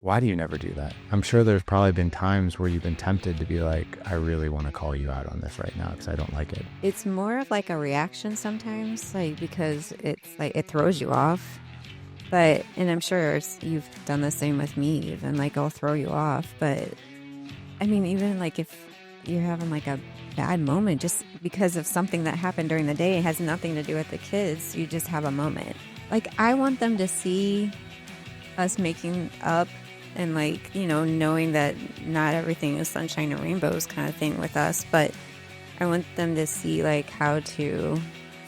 Why do you never do that? I'm sure there's probably been times where you've been tempted to be like, I really want to call you out on this right now because I don't like it. It's more of like a reaction sometimes, like because it's like it throws you off. But, and I'm sure you've done the same with me, even like I'll throw you off. But I mean, even like if you're having like a bad moment just because of something that happened during the day, it has nothing to do with the kids. You just have a moment. Like, I want them to see us making up and like, knowing that not everything is sunshine and rainbows kind of thing with us. But I want them to see like how to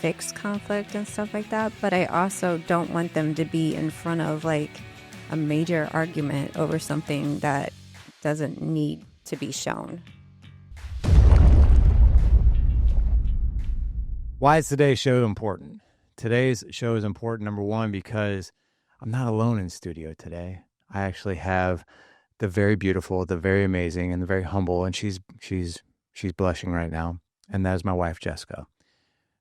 fix conflict and stuff like that. But I also don't want them to be in front of like a major argument over something that doesn't need to be shown. Why is today's show important? Today's show is important, number one, because I'm not alone in studio today. I actually have the very beautiful, the very amazing, and the very humble, and she's blushing right now, and that is my wife, Jessica.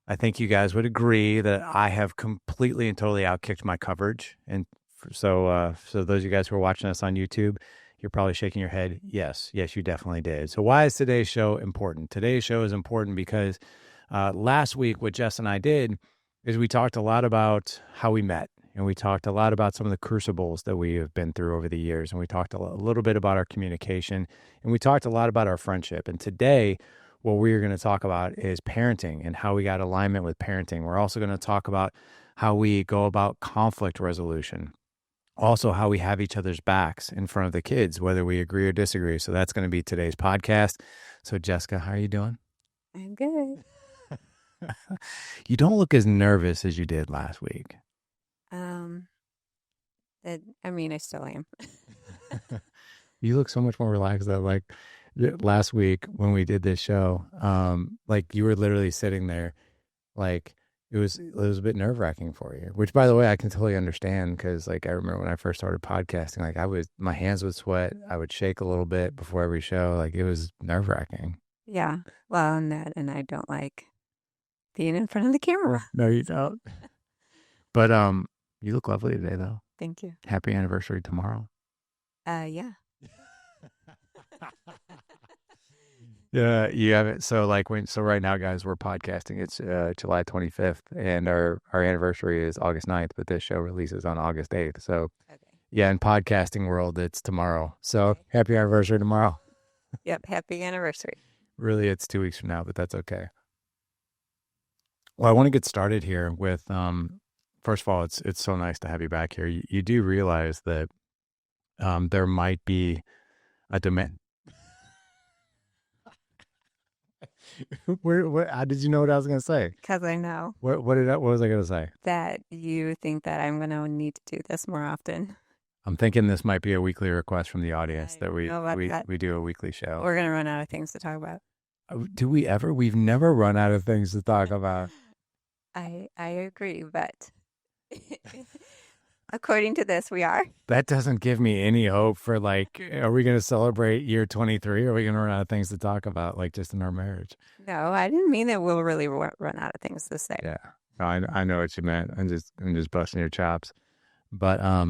I think you guys would agree that I have completely and totally outkicked my coverage, and so those of you guys who are watching us on YouTube, you're probably shaking your head. Yes, you definitely did. So why is today's show important? Today's show is important because last week, what Jess and I did is we talked a lot about how we met, and we talked a lot about some of the crucibles that we have been through over the years, and we talked a little bit about our communication, and we talked a lot about our friendship. And today, what we're going to talk about is parenting and how we got alignment with parenting. We're also going to talk about how we go about conflict resolution, also how we have each other's backs in front of the kids, whether we agree or disagree. So that's going to be today's podcast. So Jessica, how are you doing? I'm good. You don't look as nervous as you did last week. I still am. You look so much more relaxed though. Like last week when we did this show, like you were literally sitting there, like it was a bit nerve wracking for you. Which, by the way, I can totally understand because, like, I remember when I first started podcasting, like my hands would sweat, I would shake a little bit before every show. Like it was nerve wracking. Yeah. Well, and I don't like being in front of the camera. No, you don't. But you look lovely today, though. Thank you. Happy anniversary tomorrow. Yeah. Yeah, you have it. So right now, guys, we're podcasting. It's July 25th, and our anniversary is August 9th, but this show releases on August 8th. So, Okay. yeah, in podcasting world, it's tomorrow. So, happy anniversary tomorrow. Yep. Happy anniversary. Really, it's 2 weeks from now, but that's okay. Well, I want to get started here with, first of all, it's so nice to have you back here. You do realize that there might be a demand. How did you know what I was going to say? Because I know. What was I going to say? That you think that I'm going to need to do this more often. I'm thinking this might be a weekly request from the audience that we do a weekly show. We're going to run out of things to talk about. Do we ever? We've never run out of things to talk about. I agree, but according to this, we are. That doesn't give me any hope for like, are we going to celebrate year 23? Or are we going to run out of things to talk about, like just in our marriage? No, I didn't mean that we'll really run out of things to say. Yeah, no, I know what you meant. I'm just busting your chops. But, I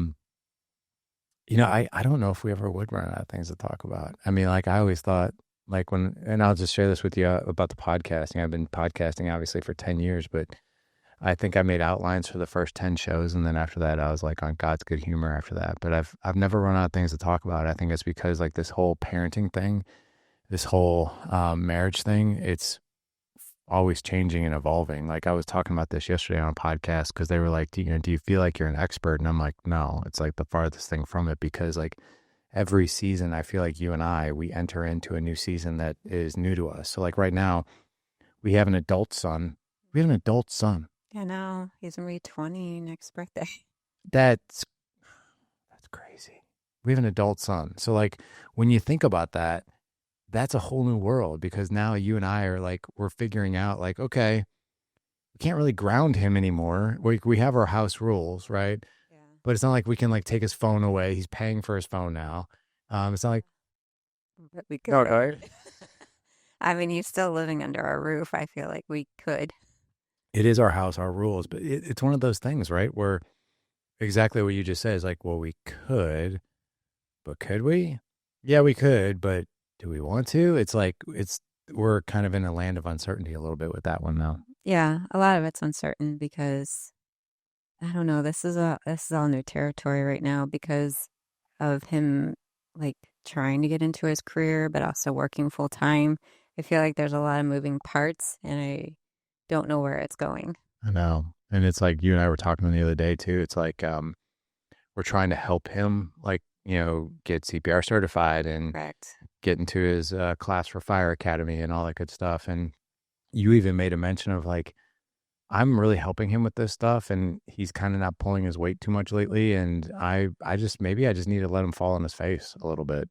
don't know if we ever would run out of things to talk about. I mean, like I always thought, like and I'll just share this with you about the podcasting. I've been podcasting obviously for 10 years, but I think I made outlines for the first 10 shows. And then after that, I was like on God's good humor after that. But I've never run out of things to talk about. I think it's because like this whole parenting thing, this whole marriage thing, it's always changing and evolving. Like I was talking about this yesterday on a podcast because they were like, do you feel like you're an expert? And I'm like, no, it's like the farthest thing from it because like every season, I feel like you and we enter into a new season that is new to us. So like right now, we have an adult son. Yeah, no, he's going to be 20 next birthday. That's crazy. We have an adult son. So like when you think about that, that's a whole new world because now you and I are like, we're figuring out like, okay, we can't really ground him anymore. We have our house rules, right? Yeah. But it's not like we can like take his phone away. He's paying for his phone now. It's not like. But we could. No, right? I mean, he's still living under our roof. I feel like we could. It is our house, our rules, but it's one of those things, right? Where exactly what you just said is like, well, we could, but could we? Yeah, we could, but do we want to? It's like we're kind of in a land of uncertainty a little bit with that one now. Yeah, a lot of it's uncertain because I don't know. This is all new territory right now because of him like trying to get into his career, but also working full time. I feel like there's a lot of moving parts, and I don't know where it's going. I know. And it's like you and I were talking the other day too. It's like we're trying to help him like, get CPR certified and Correct. get into his class for fire academy and all that good stuff. And you even made a mention of like I'm really helping him with this stuff and he's kind of not pulling his weight too much lately and I just maybe I just need to let him fall on his face a little bit.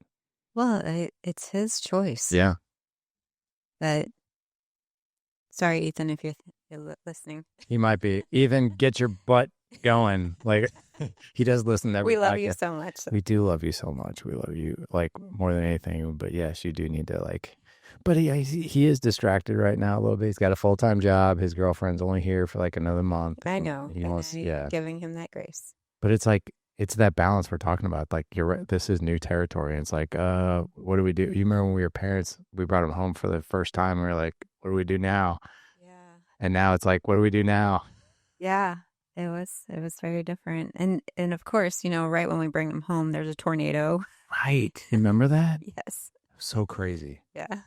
Well, it's his choice. Yeah. But sorry, Ethan, if you're listening. He might be. Even get your butt going. Like he does listen to every We love you podcast. so much. We do love you so much. We love you like more than anything. But yes, you do need to like. But he is distracted right now a little bit. He's got a full-time job. His girlfriend's only here for like another month. I know, He and wants, I'm yeah. giving him that grace. But it's like it's that balance we're talking about. Like you're right. This is new territory. And it's like, what do we do? You remember when we were parents? We brought him home for the first time. And we were like, what do we do now? Yeah. And now it's like, what do we do now? Yeah. It was very different. And of course, right when we bring him home, there's a tornado. Right. Remember that? Yes. So crazy. Yeah.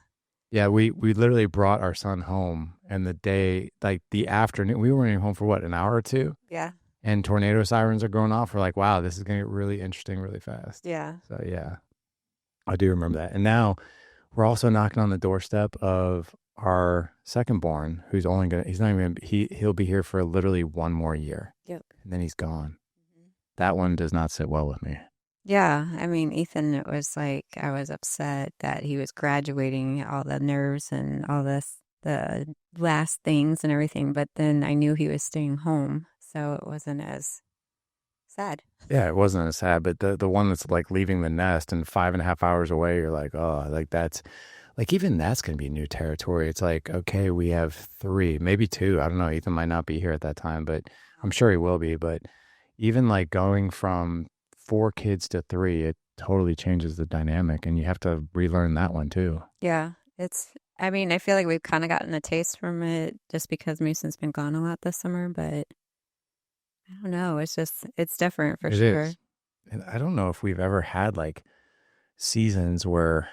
Yeah, we literally brought our son home and the day, like the afternoon, we weren't even home for what, an hour or two? Yeah. And tornado sirens are going off. We're like, wow, this is going to get really interesting really fast. Yeah. So yeah, I do remember that. And now we're also knocking on the doorstep of our second born, who's only gonna, he's not even, he'll be here for literally one more year. Yep. And then he's gone. Mhm. That one does not sit well with me. Yeah. I mean, Ethan, it was like I was upset that he was graduating all the nerves and all this, the last things and everything, but then I knew he was staying home. So it wasn't as sad. Yeah, it wasn't as sad, but the one that's like leaving the nest and 5.5 hours away, you're like, oh, like that's like even that's gonna be new territory. It's like, okay, we have three, maybe two. I don't know. Ethan might not be here at that time, but I'm sure he will be. But even like going from four kids to three, it totally changes the dynamic, and you have to relearn that one too. Yeah. I mean, I feel like we've kind of gotten a taste from it just because Mason's been gone a lot this summer, but I don't know. It's different for It sure. is, and I don't know if we've ever had like seasons where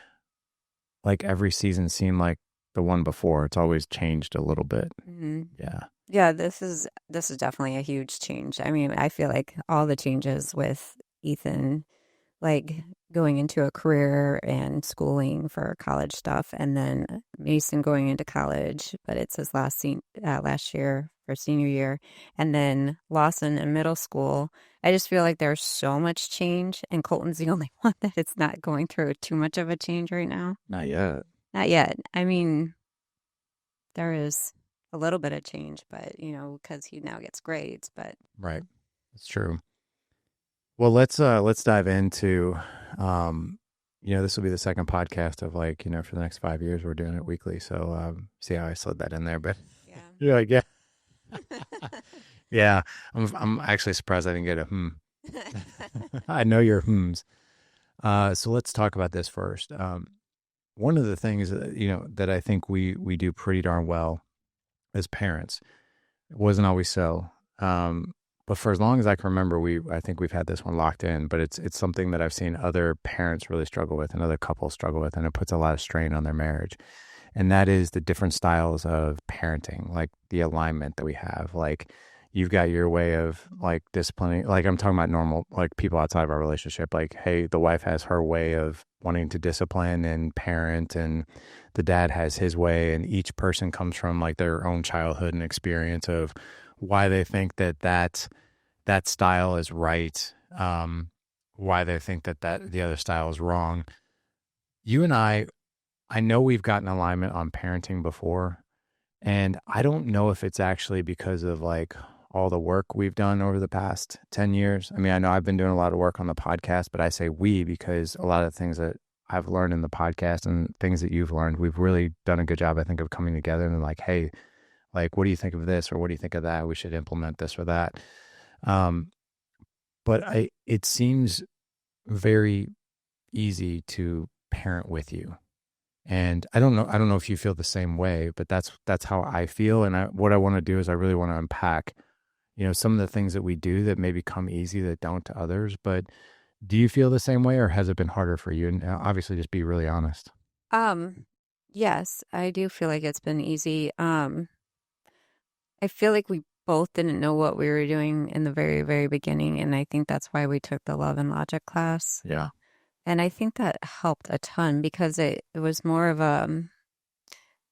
like every season seemed like the one before. It's always changed a little bit. Hmm. Yeah. Yeah, this is definitely a huge change. I mean, I feel like all the changes with Ethan, like going into a career and schooling for college stuff, and then Mason going into college, but it's his last year for senior year, and then Lawson in middle school. I just feel like there's so much change, and Colton's the only one that it's not going through too much of a change right now. Not yet. Not yet. I mean, there is a little bit of change, but because he now gets grades, but Right. It's true. Well, let's dive into this will be the second podcast of like, for the next 5 years we're doing it weekly. So see how I slid that in there, but yeah. you're like, yeah. Yeah. I'm actually surprised I didn't get a I know your hmms. So let's talk about this first. One of the things that I think we do pretty darn well as parents. It wasn't always so. But for as long as I can remember, I think we've had this one locked in, but it's something that I've seen other parents really struggle with and other couples struggle with, and it puts a lot of strain on their marriage. And that is the different styles of parenting, like the alignment that we have. Like you've got your way of like disciplining, like I'm talking about normal, like people outside of our relationship. Like, hey, the wife has her way of wanting to discipline and parent, and the dad has his way, and each person comes from like their own childhood and experience of why they think that style is right, why they think that the other style is wrong. You and I know we've gotten alignment on parenting before, and I don't know if it's actually because of like all the work we've done over the past 10 years. I mean, I know I've been doing a lot of work on the podcast, but I say we because a lot of things that I've learned in the podcast and things that you've learned, we've really done a good job, I think, of coming together and like, hey, like, what do you think of this? Or what do you think of that? We should implement this or that. But it seems very easy to parent with you. And I don't know if you feel the same way, but that's how I feel. And what I want to do is I really want to unpack, some of the things that we do that maybe come easy that don't to others. But do you feel the same way, or has it been harder for you? And obviously, just be really honest. Um, yes, I do feel like it's been easy. I feel like we both didn't know what we were doing in the very, very beginning, and I think that's why we took the love and logic class. Yeah. And I think that helped a ton because it was more of a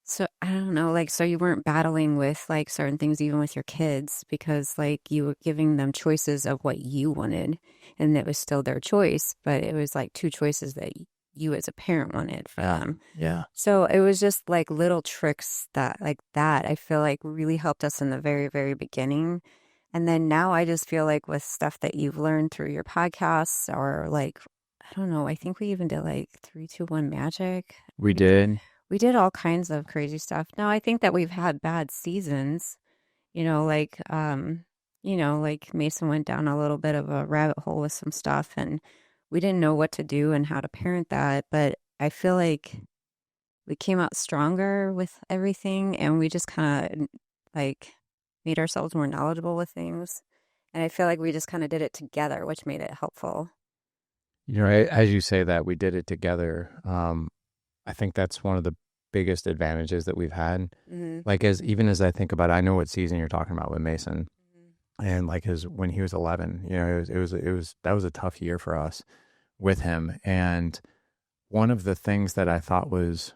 so I don't know, like so you weren't battling with like certain things even with your kids because like you were giving them choices of what you wanted and it was still their choice, but it was like two choices that you as a parent wanted for Yeah. them. Yeah. So it was just like little tricks that I feel like really helped us in the very, very beginning. And then now I just feel like with stuff that you've learned through your podcasts or like, I don't know, I think we even did like 3, 2, 1 magic. We We, did. we did all kinds of crazy stuff. Now I think that we've had bad seasons, you know, like, like Mason went down a little bit of a rabbit hole with some stuff and we didn't know what to do and how to parent that. But I feel like we came out stronger with everything and we just kind of like made ourselves more knowledgeable with things. And I feel like we just kind of did it together, which made it helpful. As you say that, we did it together. I think that's one of the biggest advantages that we've had. Hmm. Like even as I think about it, I know what season you're talking about with Mason, and like his when he was 11, it was that was a tough year for us with him. And one of the things that I thought was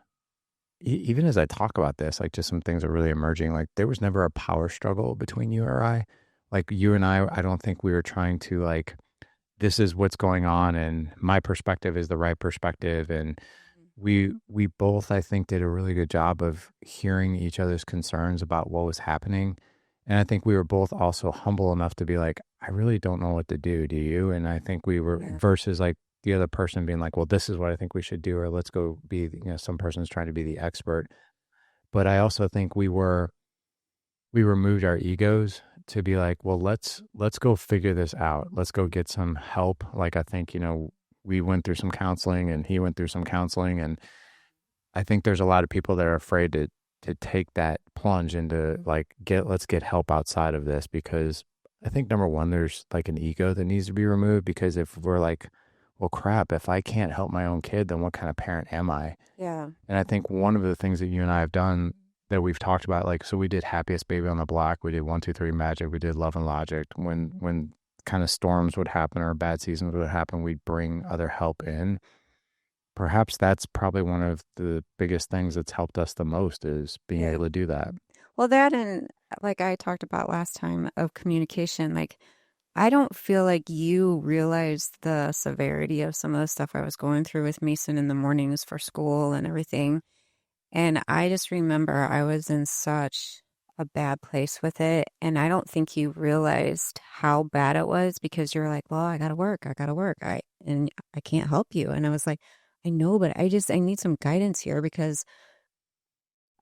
even as I talk about this, like just some things are really emerging. Like there was never a power struggle between you or I. Like you and I don't think we were trying to like this is what's going on, and my perspective is the right perspective, and we both I think did a really good job of hearing each other's concerns about what was happening. And I think we were both also humble enough to be like, I really don't know what to do you? And I think we were Yeah. versus like the other person being like, well, this is what I think we should do, or let's go be, some person's trying to be the expert. But I also think we removed our egos to be like, well, let's go figure this out. Let's go get some help. Like I think, we went through some counseling and he went through some counseling, and I think there's a lot of people that are afraid to take that plunge into like let's get help outside of this, because I think number one, there's like an ego that needs to be removed, because if we're like, well, crap, if I can't help my own kid, then what kind of parent am I? Yeah. And I think one of the things that you and I have done that we've talked about, like, so we did Happiest Baby on the Block, we did 1, 2, 3 Magic, we did Love and Logic. When kind of storms would happen or bad seasons would happen, we'd bring other help in. Perhaps that's probably one of the biggest things that's helped us the most is being Yeah. able to do that. Well, that and like I talked about last time of communication, like I don't feel like you realized the severity of some of the stuff I was going through with Mason in the mornings for school and everything. And I just remember I was in such a bad place with it. And I don't think you realized how bad it was because you're like, well, I gotta work. I gotta work. And I can't help you. And I was like, I know, but I need some guidance here because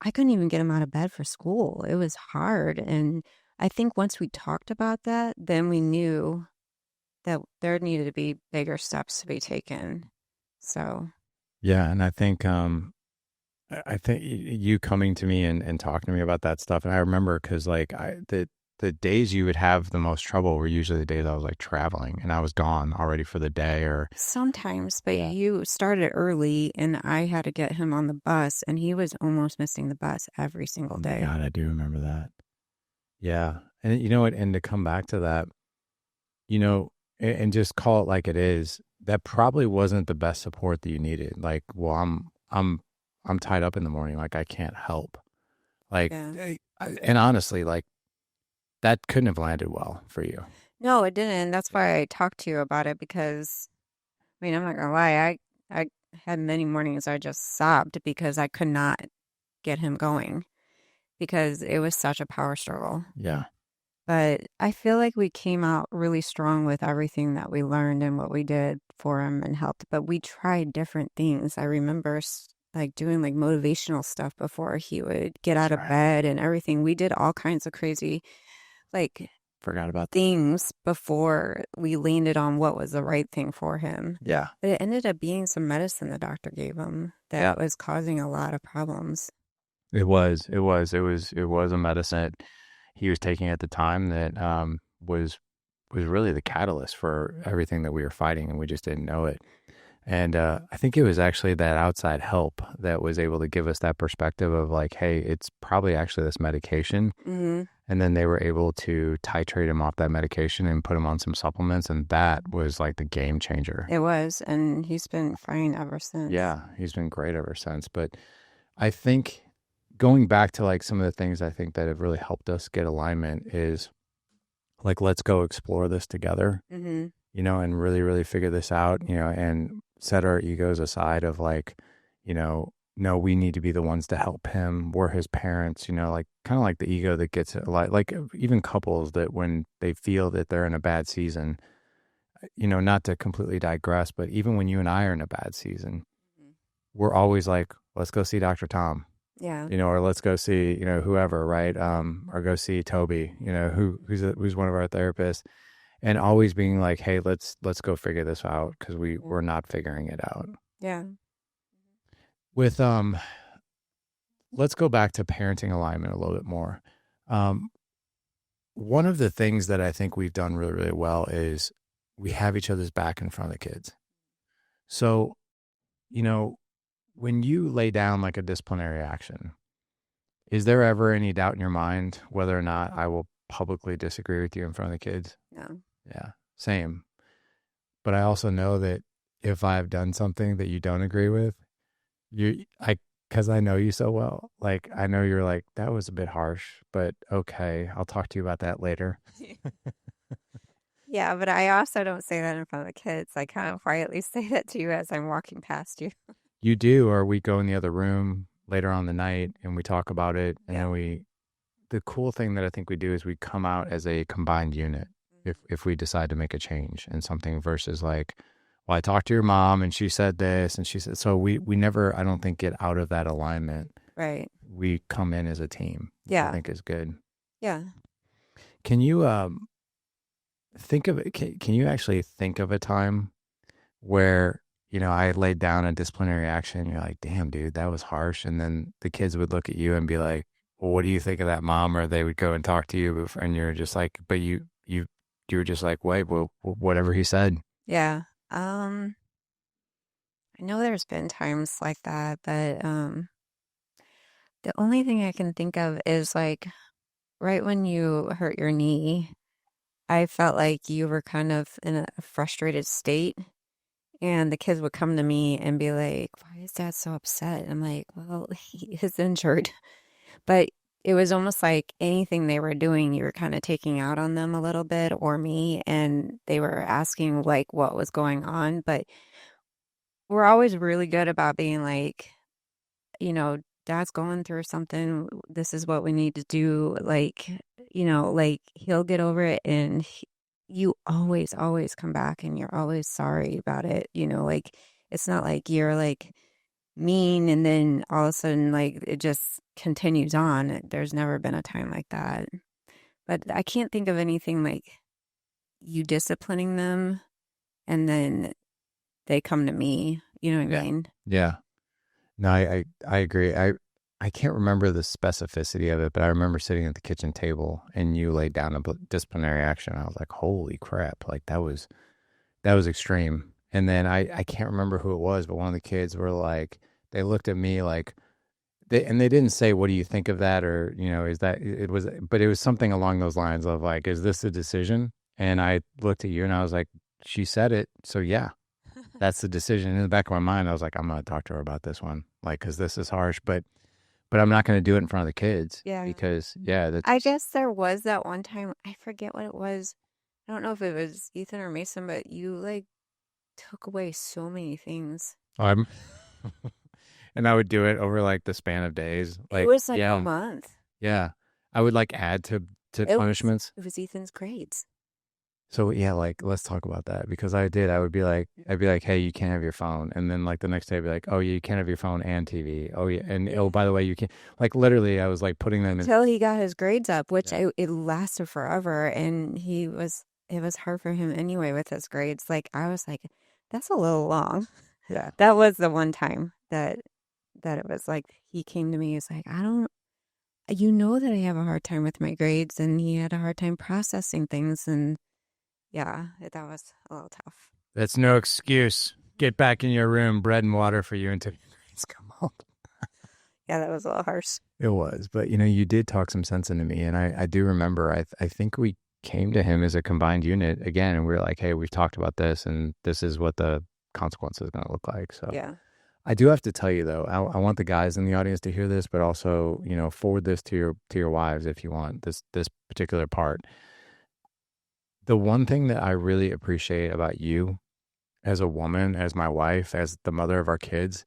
I couldn't even get him out of bed for school. It was hard. And I think once we talked about that, then we knew that there needed to be bigger steps to be taken. So, Yeah, and I think I think you coming to me and talking to me about that stuff, and I remember because like the days you would have the most trouble were usually the days I was like traveling and I was gone already for the day, or sometimes, but yeah. you started early and I had to get him on the bus and he was almost missing the bus every single Oh my day. God, I do remember that. Yeah, and you know what? And to come back to that, you know, and just call it like it is, that probably wasn't the best support that you needed. Like, well, I'm tied up in the morning, like I can't help. Like, Yeah. and honestly, like that couldn't have landed well for you. No, it didn't. That's why I talked to you about it because I mean, I'm not gonna lie, I had many mornings I just sobbed because I could not get him going because it was such a power struggle. Yeah, But I feel like we came out really strong with everything that we learned and what we did for him and helped. But we tried different things. I remember like doing like motivational stuff before he would get out that's of right. bed and everything. We did all kinds of crazy, like Forgot about that. things before we leaned it on what was the right thing for him. Yeah. But it ended up being some medicine the doctor gave him Yeah. that was causing a lot of problems. It was a medicine he was taking at the time that was really the catalyst for everything that we were fighting, and we just didn't know it. And I think it was actually that outside help that was able to give us that perspective of like, hey, it's probably actually this medication. Hmm. And then they were able to titrate him off that medication and put him on some supplements, and that was like the game changer. It was, and he's been fine ever since. Yeah, he's been great ever since. But I think going back to like some of the things I think that have really helped us get alignment is like, let's go explore this together, Hmm. and really, really figure this out, and set our egos aside of like, no, we need to be the ones to help him. We're his parents, like kind of like the ego that gets it a lot, like even couples that when they feel that they're in a bad season, not to completely digress, but even when you and I are in a bad season, we're always like, let's go see Dr. Tom, Yeah. or let's go see, whoever, right? Or go see Toby, who's one of our therapists, and always being like, hey, let's go figure this out because we're not figuring it out. Yeah. With let's go back to parenting alignment a little bit more. Um, one of the things that I think we've done really, really well is we have each other's back in front of the kids. So, when you lay down like a disciplinary action, is there ever any doubt in your mind whether or not I will publicly disagree with you in front of the kids? No. Yeah, same. But I also know that if I've done something that you don't agree with, because I know you so well, like I know you're like, that was a bit harsh, but okay, I'll talk to you about that later. Yeah, but I also don't say that in front of the kids. I kind of quietly say that to you as I'm walking past you. You do, or we go in the other room later on the night and we talk about it, and Yeah. then the cool thing that I think we do is we come out as a combined unit if we decide to make a change in something versus like, well, I talked to your mom and she said this and she said, so we never, I don't think, get out of that alignment. Right. We come in as a team, which I Yeah. think is good. Yeah. Can you think of it? Can you actually think of a time where, I laid down a disciplinary action? You're like, damn, dude, that was harsh. And then the kids would look at you and be like, well, what do you think of that, mom? Or they would go and talk to you, and you're just like, but you were just like, wait, well, whatever he said. Yeah. I know there's been times like that, but the only thing I can think of is like right when you hurt your knee, I felt like you were kind of in a frustrated state. And the kids would come to me and be like, why is Dad so upset? I'm like, well, he is injured. But it was almost like anything they were doing, you were kind of taking out on them a little bit or me. And they were asking like what was going on. But we're always really good about being like, Dad's going through something. This is what we need to do. Like, like he'll get over it. And you always, always come back and you're always sorry about it. Like it's not like you're like mean and then all of a sudden, like it just continues on. There's never been a time like that. But I can't think of anything like you disciplining them and then they come to me. You know what I Yeah. mean? Yeah. No, I agree. I can't remember the specificity of it, but I remember sitting at the kitchen table and you laid down a disciplinary action. I was like, holy crap. Like that was extreme. And then I can't remember who it was, but one of the kids were like, they looked at me like, they didn't say, what do you think of that? Or, is that, but it was something along those lines of like, is this a decision? And I looked at you and I was like, she said it. So yeah, that's the decision. In the back of my mind, I was like, I'm going to talk to her about this one. Like, cause this is harsh, but I'm not going to do it in front of the kids Yeah. because yeah, I that's, guess there was that one time, I forget what it was. I don't know if it was Ethan or Mason, but you like took away so many things. I'm, and I would do it over like the span of days. It Like, was like a yeah, month. yeah. I would like add to It was punishments. it was Ethan's grades. So yeah, like let's talk about that because I would be like, I'd be like, hey, you can't have your phone, and then like the next day, I'd be like, oh, yeah, you can't have your phone and TV. Oh yeah, and Yeah. oh, by the way, you can't. Like literally, I was like putting them in. Until he got his grades up, which Yeah, it lasted forever, and it was hard for him anyway with his grades. Like I was like, that's a little long. yeah. That was the one time that it was like he came to me. He was like, I don't, you know that I have a hard time with my grades, and he had a hard time processing things, and yeah, that was a little tough. That's no excuse. Get back in your room. Bread and water for you until your grades come out. Yeah, that was a little harsh. It was, but you did talk some sense into me, and I do remember. I think we came to him as a combined unit again, and we were like, hey, we've talked about this, and this is what the consequence is going to look like. So Yeah. I do have to tell you though, I want the guys in the audience to hear this, but also forward this to your wives if you want this particular part. The one thing that I really appreciate about you as a woman, as my wife, as the mother of our kids,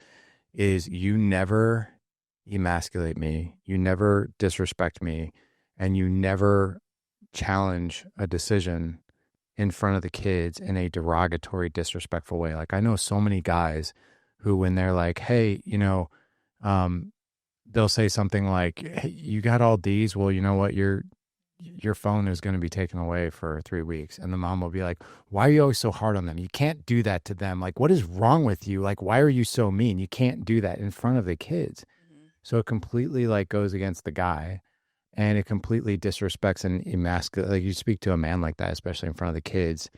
is you never emasculate me, you never disrespect me, and you never challenge a decision in front of the kids in a derogatory, disrespectful way. Like I know so many guys who, when they're like, "Hey, um, they'll say something like, hey, you got all D's. Well, you know what? Your phone is going to be taken away for 3 weeks." And the mom will be like, why are you always so hard on them? You can't do that to them. Like, what is wrong with you? Like, why are you so mean? You can't do that in front of the kids. Mhm. So it completely like goes against the guy and it completely disrespects and emasculates. Like you speak to a man like that, especially in front of the kids,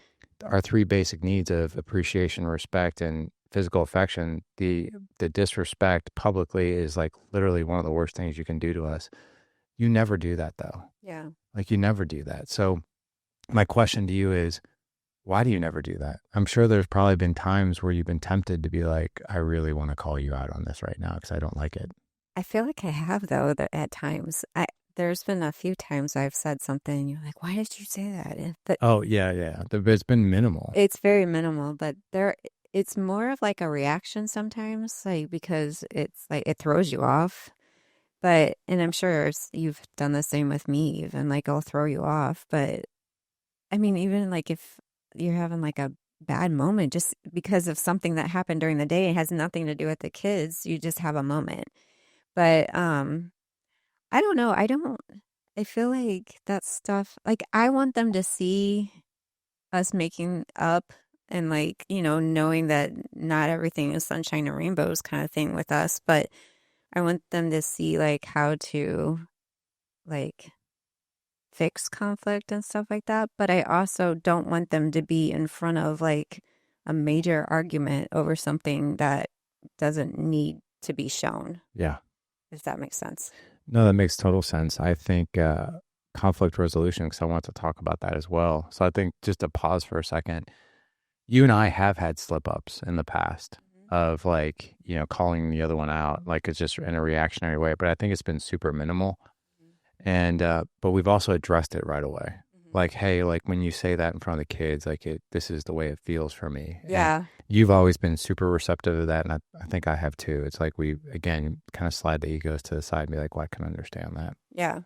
our three basic needs of appreciation, respect, and physical affection, the disrespect publicly is like literally one of the worst things you can do to us. You never do that though. Yeah. Like you never do that. So my question to you is, why do you never do that? I'm sure there's probably been times where you've been tempted to be like, I really want to call you out on this right now because I don't like it. I feel like I have though that at times. There's been a few times I've said something and you're like, why did you say that? But Oh yeah, yeah. It's been minimal. it's very minimal, but it's more of like a reaction sometimes, like because it's like it throws you off. But and I'm sure you've done the same with me, even like I'll throw you off. But I mean, even like if you're having like a bad moment just because of something that happened during the day, it has nothing to do with the kids. You just have a moment. But I don't know. I feel like that stuff, like, I want them to see us making up and, like, knowing that not everything is sunshine and rainbows kind of thing with us. But I want them to see, like, how to, like, fix conflict and stuff like that. But I also don't want them to be in front of, like, a major argument over something that doesn't need to be shown, Yeah. if that makes sense. No, that makes total sense. I think conflict resolution, because I want to talk about that as well. So I think just to pause for a second, you and I have had slip ups in the past Mhm. of like, calling the other one out, like it's just in a reactionary way. But I think it's been super minimal. And, but we've also addressed it right away. Mhm. Like, hey, like when you say that in front of the kids, like this is the way it feels for me. And Yeah. you've always been super receptive to that. And I think I have too. It's like we, again, kind of slide the egos to the side and be like, well, I can understand that. Yeah.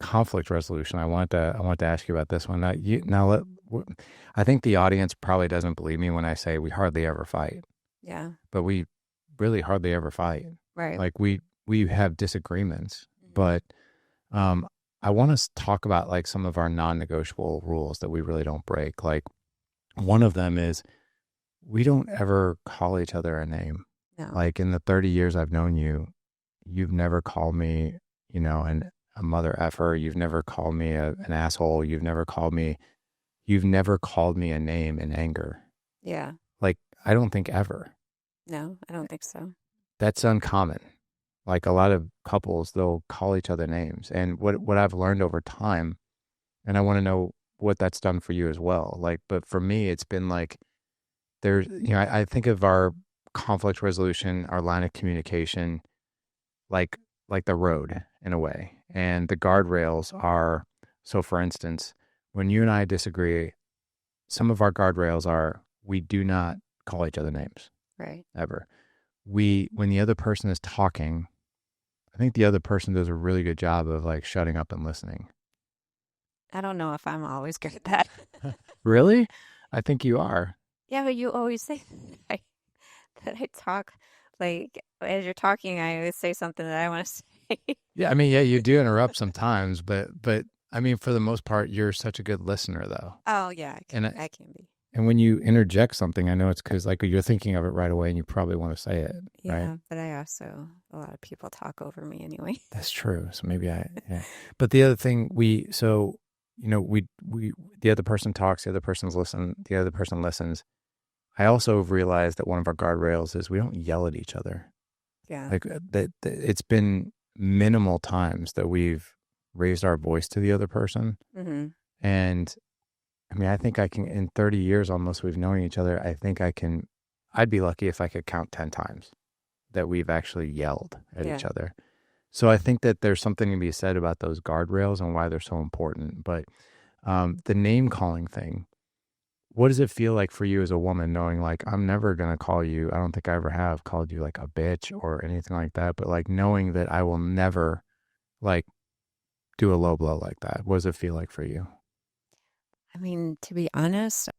Conflict resolution. I want to ask you about this one. I think the audience probably doesn't believe me when I say we hardly ever fight, Yeah. but we really hardly ever fight. Right. Like we have disagreements, Mhm. but um, I want to talk about like some of our non-negotiable rules that we really don't break. Like one of them is we don't ever call each other a name. No. Like in the 30 years I've known you, you've never called me, a mother effer. You've never called me an asshole. You've never called me a name in anger. Yeah. Like I don't think ever. No, I don't think so. That's uncommon. Like a lot of couples, they'll call each other names. And what I've learned over time, and I want to know what that's done for you as well. Like, but for me, it's been like there's, I think of our conflict resolution, our line of communication, like like the road in a way. And the guardrails are, so for instance, when you and I disagree, some of our guardrails are we do not call each other names Right. ever. When the other person is talking, I think the other person does a really good job of like shutting up and listening. I don't know if I'm always good at that. Really? I think you are. Yeah, but you always say that I talk like as you're talking, I always say something that I want to say. Yeah, I mean, yeah, you do interrupt sometimes, but I mean, for the most part, you're such a good listener, though. Oh yeah, And I, I can be. and when you interject something, I know it's because like you're thinking of it right away, and you probably want to say it, right? Yeah, but I also a lot of people talk over me anyway. That's true. So maybe yeah. But the other thing we the other person talks, the other person listens. I also realized that one of our guardrails is we don't yell at each other. Yeah. Like that it's been minimal times that we've raised our voice to the other person. Mm-hmm. And I mean, I think I can, in 30 years almost we've known each other, I think I'd be lucky if I could count 10 times that we've actually yelled at Yeah. each other. So I think that there's something to be said about those guardrails and why they're so important. But the name calling thing, what does it feel like for you as a woman knowing like, I'm never going to call you, I don't think I ever have called you like a bitch or anything like that, but like knowing that I will never like do a low blow like that. What does it feel like for you? I mean, to be honest,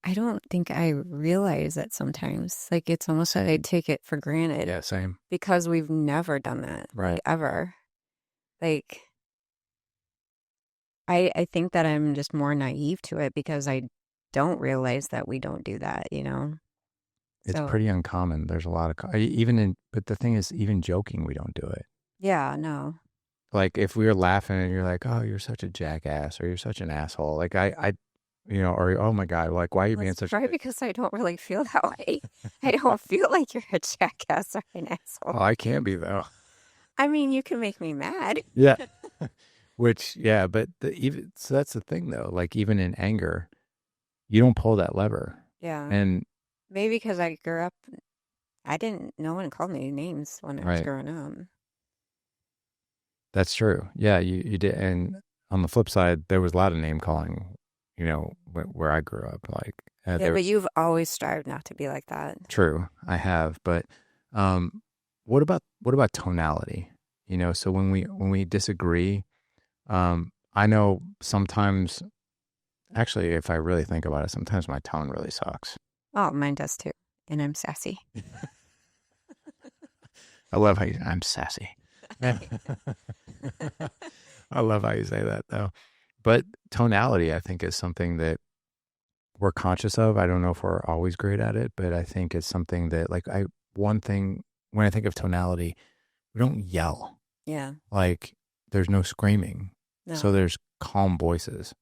I don't think I realize that sometimes. Like it's almost like I take it for granted Yeah, same. because we've never done that, like Right. ever. Like I think that I'm just more naive to it because I don't realize that we don't do that, you know? It's So, pretty uncommon. There's a lot of, but the thing is, even joking, we don't do it. yeah, no. Like if we were laughing and you're like, oh, you're such a jackass or you're such an asshole. Like or oh my God, like, why are you Well, being it's such a probably bitch? because I don't really feel that way. I don't feel like you're a jackass or an asshole. Oh, I can't be though. I mean, you can make me mad. Yeah. Which, yeah, but so that's the thing though. Like even in anger, you don't pull that lever. Yeah. And Maybe because I grew up, no one called me names when I was right. growing up. That's true. Yeah, you did. And on the flip side, there was a lot of name calling, where I grew up. Like Yeah, there, but you've always strived not to be like that. true, I have. But um, what about tonality? So when we disagree, I know sometimes. Actually, if I really think about it, sometimes my tone really sucks. Oh, mine does too. And I'm sassy. I love I'm sassy. I love how you say that though. But tonality, I think, is something that we're conscious of. I don't know if we're always great at it, but I think it's something that one thing when I think of tonality, we don't yell. Yeah. Like there's no screaming. So No. there's calm voices,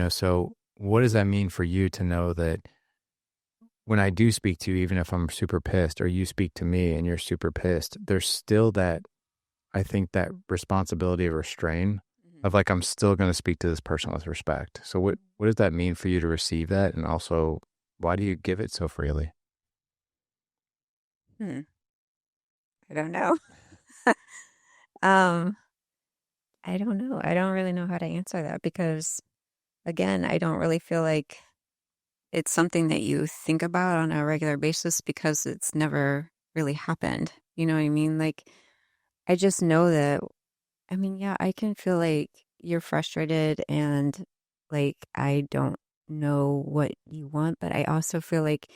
so what does that mean for you to know that when I do speak to you, even if I'm super pissed or you speak to me and you're super pissed, there's still I think that responsibility of restraint Mhm. of like, I'm still going to speak to this person with respect. So what does that mean for you to receive that? And also, why do you give it so freely? Hmm. I don't know. Um, I don't know. I don't really know how to answer that because, again, I don't really feel like it's something that you think about on a regular basis because it's never really happened. You know what I mean? Like, I just know that, I mean, yeah, I can feel like you're frustrated and like I don't know what you want, but I also feel like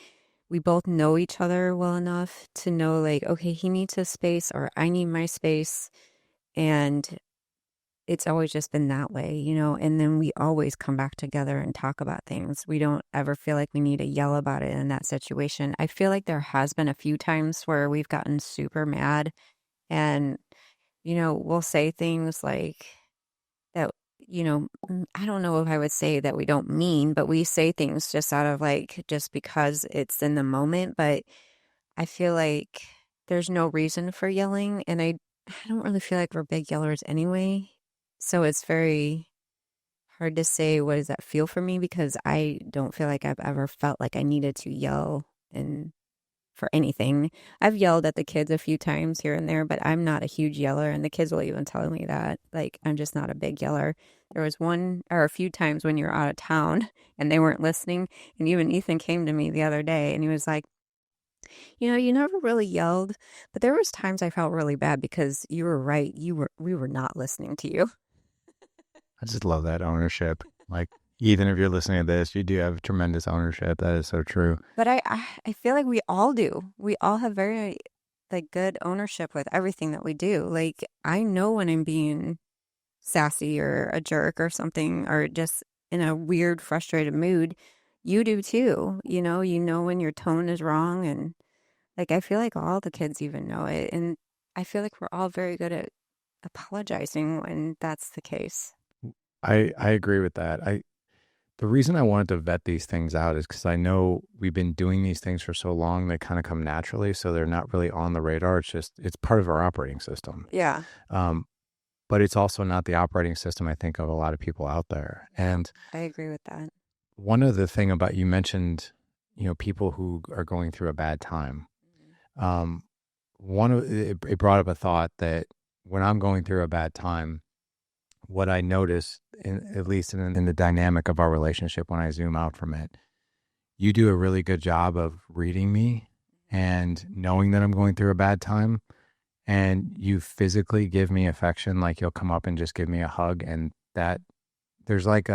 we both know each other well enough to know, like, okay, he needs his space or I need my space. And it's always just been that way, you know, and then we always come back together and talk about things. We don't ever feel like we need to yell about it in that situation. I feel like there has been a few times where we've gotten super mad and, we'll say things like that, I don't know if I would say that we don't mean, but we say things just out of like, just because it's in the moment. But I feel like there's no reason for yelling, and I don't really feel like we're big yellers anyway. So it's very hard to say what does that feel for me because I don't feel like I've ever felt like I needed to yell and for anything. I've yelled at the kids a few times here and there, but I'm not a huge yeller, and the kids will even tell me that. Like I'm just not a big yeller. There was one or a few times when you were out of town and they weren't listening, and even Ethan came to me the other day and he was like, you never really yelled, but there was times I felt really bad because you were right. We were not listening to you. I just love that ownership. Like, Ethan, if you're listening to this, you do have tremendous ownership. That is so true. But I feel like we all do. We all have very like good ownership with everything that we do. Like I know when I'm being sassy or a jerk or something or just in a weird, frustrated mood. You do too. You know when your tone is wrong and like I feel like all the kids even know it. And I feel like we're all very good at apologizing when that's the case. I agree with that. The reason I wanted to vet these things out is because I know we've been doing these things for so long, they kind of come naturally. So they're not really on the radar. It's just, it's part of our operating system. Yeah. Um, but it's also not the operating system, I think, of a lot of people out there. And I agree with that. one of the thing about you mentioned, people who are going through a bad time. Um, it brought up a thought that when I'm going through a bad time, what I notice, at least in the dynamic of our relationship, when I zoom out from it, you do a really good job of reading me and knowing that I'm going through a bad time. And you physically give me affection, like you'll come up and just give me a hug. And that there's like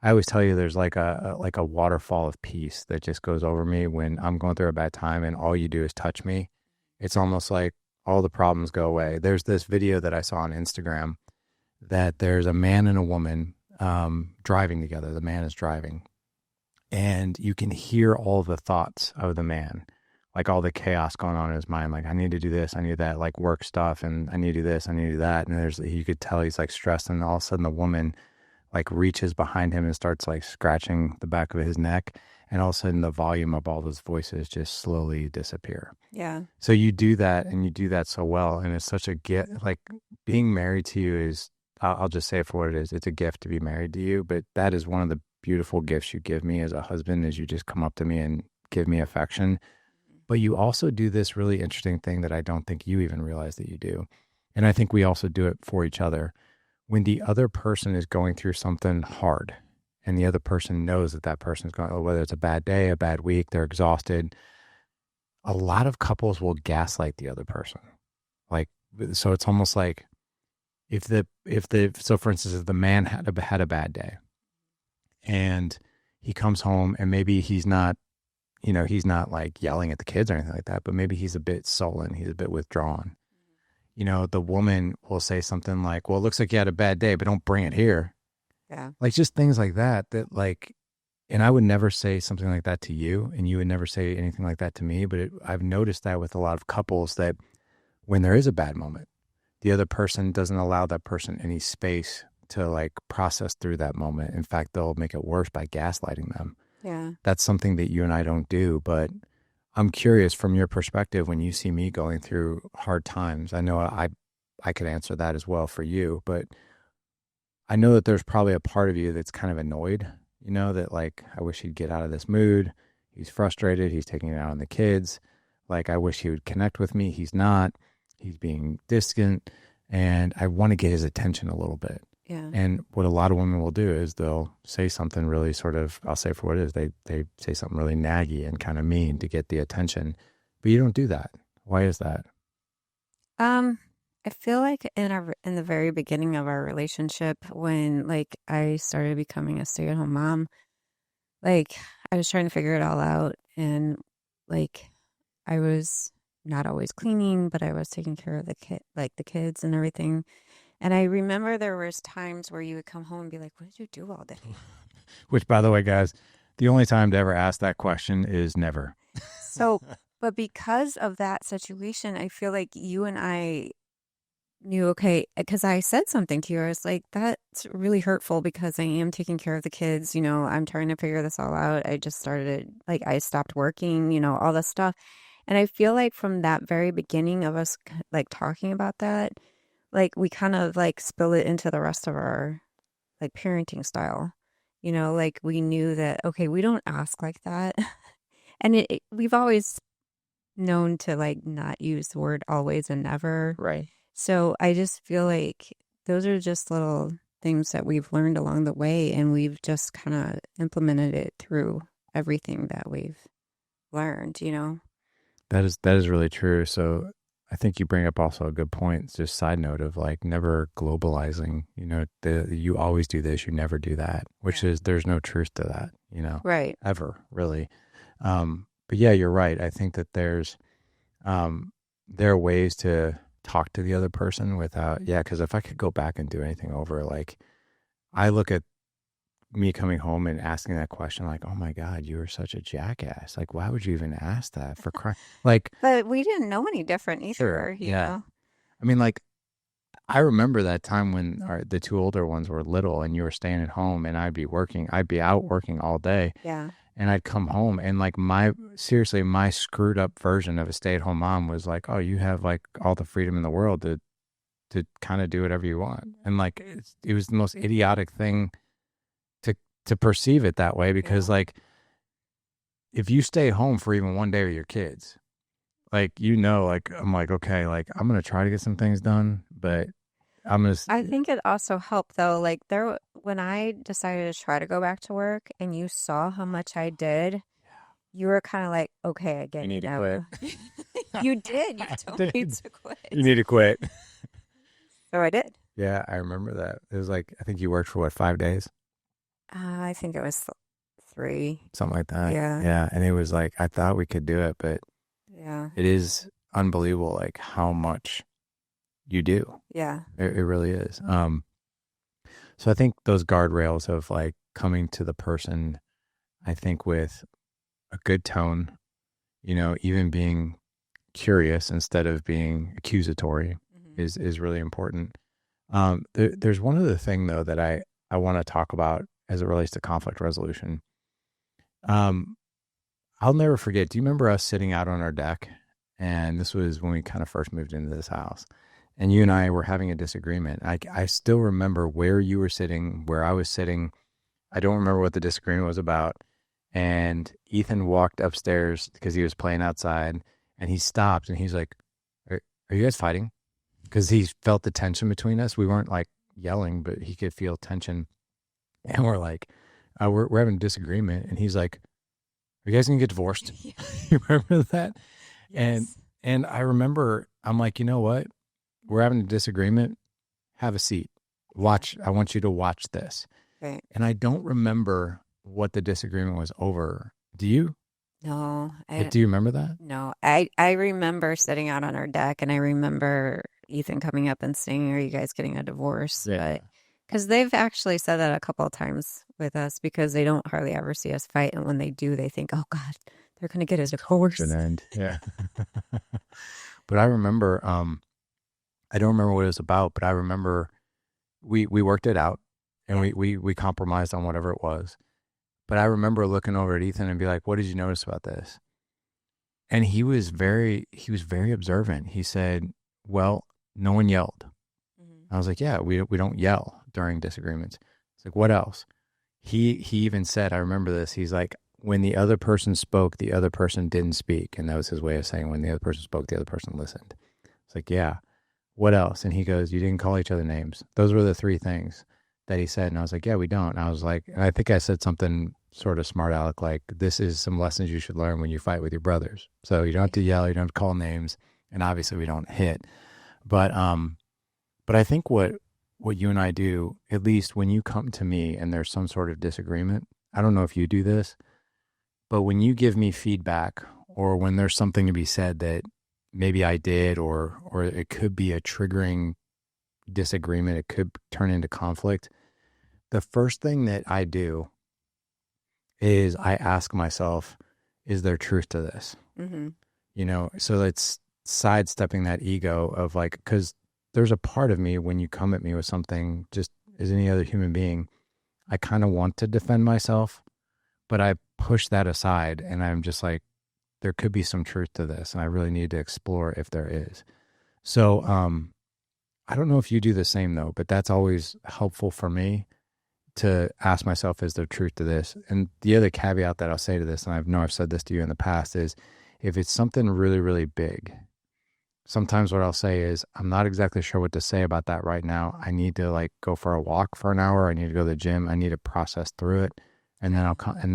I always tell you, there's like a waterfall of peace that just goes over me when I'm going through a bad time and all you do is touch me. It's almost like all the problems go away. There's this video that I saw on Instagram that there's a man and a woman driving together. The man is driving, and you can hear all the thoughts of the man, like all the chaos going on in his mind. Like, I need to do this, I need that, like work stuff, and I need to do this, I need to do that. And you could tell he's like stressed, and all of a sudden the woman like reaches behind him and starts like scratching the back of his neck. And all of a sudden the volume of all those voices just slowly disappear. Yeah. So you do that, and you do that so well. And it's such a gift. Like, being married to you is, I'll just say it for what it is. It's a gift to be married to you. But that is one of the beautiful gifts you give me as a husband, is you just come up to me and give me affection. But you also do this really interesting thing that I don't think you even realize that you do. And I think we also do it for each other. When the other person is going through something hard, and the other person knows that that person is going, whether it's a bad day, a bad week, they're exhausted, a lot of couples will gaslight the other person. Like, so it's almost like so for instance, if the man had a bad day and he comes home and maybe he's not, he's not like yelling at the kids or anything like that, but maybe he's a bit sullen, he's a bit withdrawn. The woman will say something like, well, it looks like you had a bad day, but don't bring it here. Yeah. Like, just things like that, like, and I would never say something like that to you, and you would never say anything like that to me. But I've noticed that with a lot of couples, that when there is a bad moment, the other person doesn't allow that person any space to like process through that moment. In fact, they'll make it worse by gaslighting them. Yeah. That's something that you and I don't do. But I'm curious, from your perspective, when you see me going through hard times, I know I could answer that as well for you, but I know that there's probably a part of you that's kind of annoyed, that like, I wish he'd get out of this mood. He's frustrated. He's taking it out on the kids. Like, I wish he would connect with me. He's not. He's being distant. And I want to get his attention a little bit. Yeah. And what a lot of women will do is they'll say something really sort of, I'll say for what it is, they say something really naggy and kind of mean to get the attention. But you don't do that. Why is that? I feel like in the very beginning of our relationship, when like I started becoming a stay-at-home mom, like I was trying to figure it all out, and like I was not always cleaning, but I was taking care of the kids and everything. And I remember there was times where you would come home and be like, "What did you do all day?" Which, by the way, guys, the only time to ever ask that question is never. So, but because of that situation, I feel like you and I knew, okay, because I said something to you. I was like, that's really hurtful because I am taking care of the kids. I'm trying to figure this all out. I just started, like, I stopped working, all this stuff. And I feel like from that very beginning of us, like, talking about that, like, we kind of, like, spill it into the rest of our, like, parenting style. Like, we knew that, okay, we don't ask like that. And we've always known to, like, not use the word always and never. Right. So I just feel like those are just little things that we've learned along the way, and we've just kind of implemented it through everything that we've learned. That is really true. So I think you bring up also a good point. It's just side note of like never globalizing, you always do this, you never do that, which Yeah. is there's no truth to that, Right. ever really. But yeah, you're right. I think that um, there are ways to talk to the other person without, yeah, because if I could go back and do anything over, like I look at me coming home and asking that question, like, oh my God, you were such a jackass. Like, why would you even ask that for crying? Like, But we didn't know any different sure, either, you yeah. know? I mean, like, I remember that time when the two older ones were little and you were staying at home and I'd be out working all day Yeah. and I'd come home and like seriously, my screwed up version of a stay at home mom was like, oh, you have like all the freedom in the world to kind of do whatever you want. And like, it was the most idiotic thing to, to perceive it that way because Yeah. like, if you stay home for even one day with your kids, like, like, I'm like, okay, like I'm going to try to get some things done, but I'm going I to, think it also helped though, like when I decided to try to go back to work and you saw how much I did, you were kind of like, okay, I you get need it to now. quit. You did. You I told me did. to You quit. need to quit. So I did. Yeah, I remember that. It was like, I think you worked for what, 5 days? I think it was 3. Something like that. Yeah. Yeah. And it was like, I thought we could do it, but Yeah. it is unbelievable, like how much you do. Yeah. It really is. So I think those guardrails of like coming to the person, I think with a good tone, even being curious instead of being accusatory Hmm. is really important. There's one other thing though that I want to talk about as it relates to conflict resolution. Um, I'll never forget. Do you remember us sitting out on our deck? And this was when we kind of first moved into this house. And you and I were having a disagreement. I still remember where you were sitting, where I was sitting. I don't remember what the disagreement was about. And Ethan walked upstairs because he was playing outside and he stopped and he's like, are you guys fighting? Because he felt the tension between us. We weren't like yelling, but he could feel tension. And we're like, we're having a disagreement. And he's like, are you guys going to get divorced? Yeah. You remember that? And Yes. and I remember I'm like, you know what? We're having a disagreement. Have a seat. Watch. I want you to watch this. Right. And I don't remember what the disagreement was over. Do you? No, Do you remember that? no. I remember sitting out on our deck and I remember Ethan coming up and saying, "Are you guys getting a divorce?" Yeah. But because they've actually said that a couple of times with us because they don't hardly ever see us fight. And when they do, they think, oh God, they're going to get a An divorce. end. Yeah. But I remember, I don't remember what it was about, but I remember we worked it out and Yeah. we compromised on whatever it was. But I remember looking over at Ethan and be like, what did you notice about this? And he was very observant. He said, well, no one yelled. Hmm. I was like, yeah, we don't yell during disagreements. It's like, what else? He even said, I remember this. He's like, when the other person spoke, the other person didn't speak, and that was his way of saying when the other person spoke, the other person listened. It's like, yeah. What else? And he goes, you didn't call each other names. Those were the three things that he said. And I was like, yeah, we don't. And I was like, and I think I said something sort of smart aleck, like, this is some lessons you should learn when you fight with your brothers. So you don't have Right. to yell, you don't have to call names, and obviously we don't hit. But I think what you and I do, at least when you come to me and there's some sort of disagreement, I don't know if you do this, but when you give me feedback or when there's something to be said that maybe I did or it could be a triggering disagreement, it could turn into conflict. The first thing that I do is I ask myself, is there truth to this? Hmm. So it's sidestepping that ego of like, because there's a part of me when you come at me with something, just as any other human being, I kind of want to defend myself, but I push that aside and I'm just like, there could be some truth to this. And I really need to explore if there is. So, I don't know if you do the same though, but that's always helpful for me to ask myself, is there truth to this? And the other caveat that I'll say to this, and I know I've said this to you in the past, is if it's something really, really big, sometimes what I'll say is, I'm not exactly sure what to say about that right now. I need to like go for a walk for an hour. I need to go to the gym. I need to process through it. And then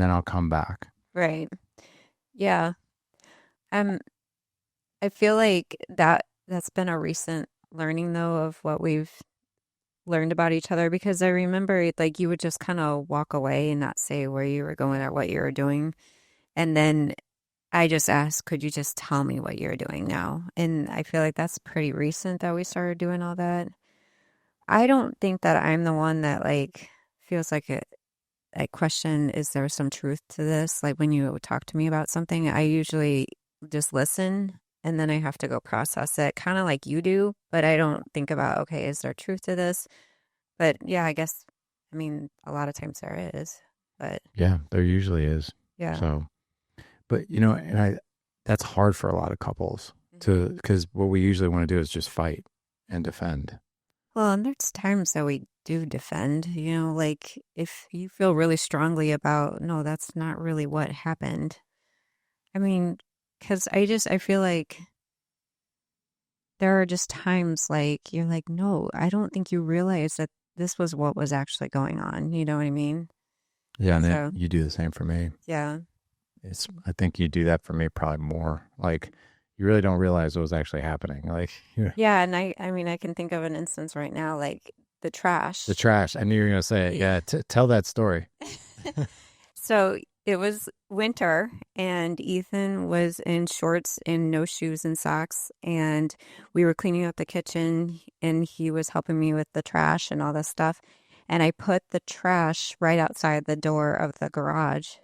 I'll come back. Right. Yeah. Um, I feel like that. that's been a recent learning though of what we've learned about each other because I remember like you would just kind of walk away and not say where you were going or what you were doing. And then I just asked, could you just tell me what you're doing now? And I feel like that's pretty recent that we started doing all that. I don't think that I'm the one that like feels like it. I question, is there some truth to this? Like when you talk to me about something, I usually just listen and then I have to go process it, kind of like you do. But I don't think about, okay, is there truth to this? But yeah, I guess, I mean, a lot of times there is. But Yeah, there usually is. yeah. So, but and that's hard for a lot of couples Mhm. to, because what we usually want to do is just fight and defend. Well, and there's times that we do defend, like if you feel really strongly about, no, that's not really what happened. I mean, because I feel like there are just times like you're like, no, I don't think you realize that this was what was actually going on. You know what I mean? Yeah, and then So, you do the same for me. yeah. I think you do that for me probably more. Like, you really don't realize what was actually happening. Like, Yeah. And I mean, I can think of an instance right now, like the the trash. trash. I knew you were gonna say it. Yeah. Yeah, tell that story. So it was winter, and Ethan was in shorts and no shoes and socks. And we were cleaning up the kitchen, and he was helping me with the trash and all this stuff. And I put the trash right outside the door of the garage.